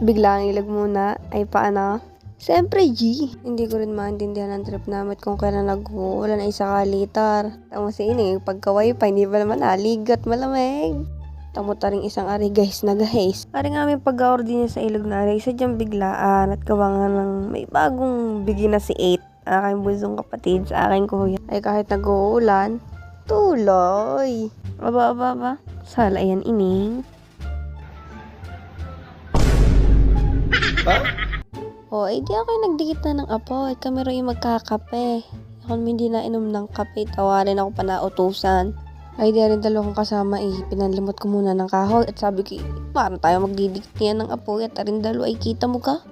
bigla ang ilag muna. Ay paano? Siyempre, G. Hindi ko rin maintindihan ang trip namin kung kailan nag-uulan ay sa kalitar. Tama si ini, pagka-wifi, hindi ba naman naligat malamig. Tamo taring isang ari guys na guys. Ari nga may pag-ordinate sa ilog na ari, isa diyang biglaan at kawangan ng may bagong bigi na si 8. Aking bunsong kapatid sa aking kuya. Ay kahit nag-uulan, tuloy. Aba. Sala yan ining. O, di ako yung nagdikit na ng apoy. Kami rin yung magkakape. Ako hindi na inom ng kape. Tawarin ako pa na utusan. Ay, di rin dalawang kasama pinanlimot ko muna ng kahoy. At sabi ko, paano tayo magdidikit niyan ng apoy? At rin dalawa ay kita mo ka?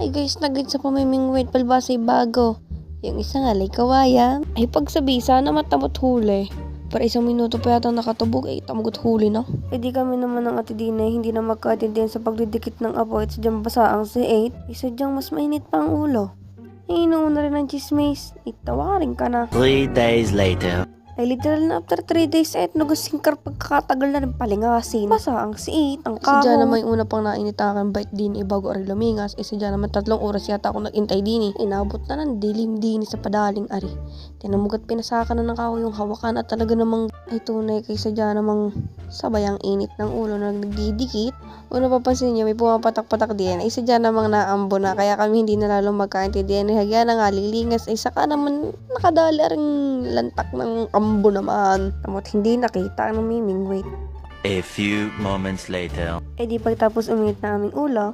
Ay guys, naglit sa pamimingwit. Palbasay bago. Yung isang alay kawayan. Ay pagsabi, sana matamot huli. Para isang minuto pa yata nakatubog, ay tamugot huli na. Eh di kami naman ng ati Dina, hindi na magkatindihan sa pagdidikit ng apoy at sadyang basa ang si 8. Sadyang mas mainit pa ang ulo. Eh inuuna rin ang chismis, itawarin ka na. 3 days later. Ay literal na after 3 days ay nagusingkar pagkakatagal na rin palingasin. Basa ang si 8, ang kaho. Sadya naman yung una pang nainitakan bite din bago ari lumingas. Sadya naman 3 oras yata ako nag-intay din Inabot na ng dilim din sa padaling ari. Tinamugat pinasaka na ng kahoy yung hawakan at talaga namang ay tunay kay sadya namang sabay ang init ng ulo na nagdidikit. Una papansin niya may pumapatak-patak din ay sadya namang naambo na kaya kami hindi na lalo magkaintindihan. Hagya na nga lilingas ay saka naman nakadali ring lantak ng ambo naman. Tamot hindi nakita ang namimingwit. A few moments later. Eh di pagtapos uminit na aming ulo,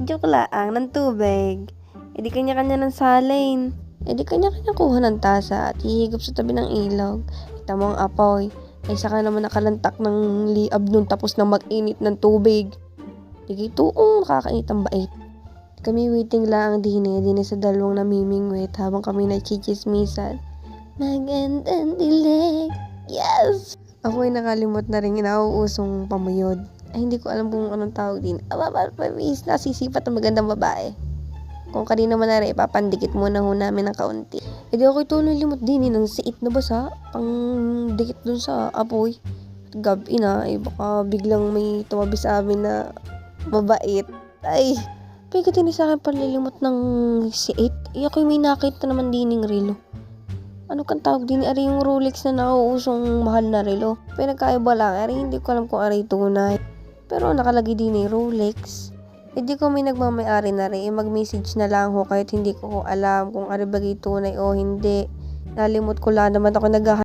joke laang ng tubig. Eh di kanya-kanya ng salin. Eh di kanya-kanya kuha ng tasa at hihigop sa tabi ng ilog. Tamo ang apoy. Ay saka naman nakalantak ng liab nun tapos na mag-init ng tubig. Di tuong makakainit ang bait. Kami waiting lang dine sa dalawang namimingwit habang kami nagchichismisan. Magandang dilig. Yes! Ako ay nakalimot na rin inauusong pamuyod. Ay hindi ko alam kung anong tawag din. Pamis, nasisipat ang magandang babae. Kung kanina man na rin, ipapandikit muna ho namin ng kaunti. E di ako tuloy limot din ng siit na basa. Pang dikit dun sa apoy. At gabi na, baka biglang may tumabi sa amin na mabait. Ay, pagkatin sa akin palilimot ng siit. Ako may nakita naman din ng relo. Ano kang tawag din? Ari yung Rolex na nauusong mahal na relo. Pinagkaiba lang. Ari hindi ko alam kung ari tunay. Pero nakalagay din yung Rolex. Hindi ko may nagmamayari na rin. Mag-message na lang ho kahit hindi ko alam kung ari bagay tunay o hindi. Nalimot ko lang naman ako